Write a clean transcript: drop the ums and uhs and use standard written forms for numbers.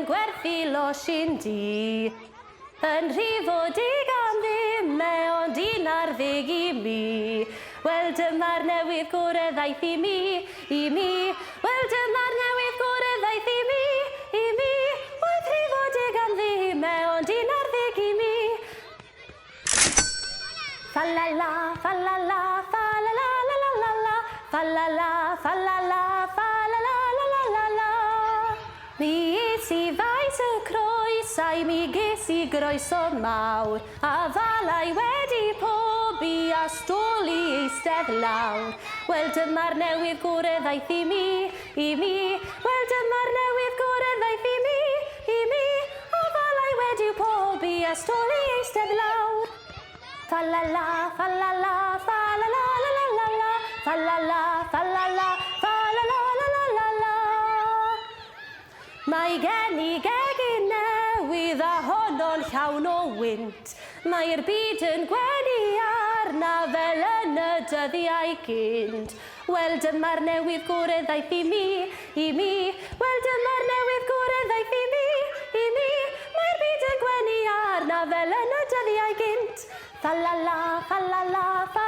yn gwerthu losin di. Yn rhifo dig am ddim mewn 11 i mi. Wel dyma'r newydd gore ddaeth i mi. Wel dyma'r newydd gore ddaeth i mi. Oedd rhifo dig am ddim mewn 11 i mi. Fa-la-la, fa-la-la, fa-la-la, la-la-la-la. Fa-la-la, fa-la-la, fa-la-la, la-la-la-la. Mi es I faes y croes a'i mi ges I groeso mawr, a falai wedi pobi a stoli eistedd lawr. Wel dyma'r newydd gore ddaeth i mi. Wel dyma'r newydd gore ddaeth i mi, a falai wedi pobi a stoli eistedd lawr. Fa-la-la, fa-la-la, fa-la-la, la-la-la-la. Fa-la-la, fa-la-la, fa-la-la, la-la-la-la. Mae gen I gegin newydd a honno'n llawn o wynt. Mae'r byd yn gwenu arna fel yn y dyddiau gynt. Wel dyma'r newydd gore ddaeth i mi. Wel dyma'r newydd gore ddaeth i mi. Mae'r byd yn gwenu arna fel yn y dyddiau gynt. Fa-la-la, fa-la-la, fa-la-la.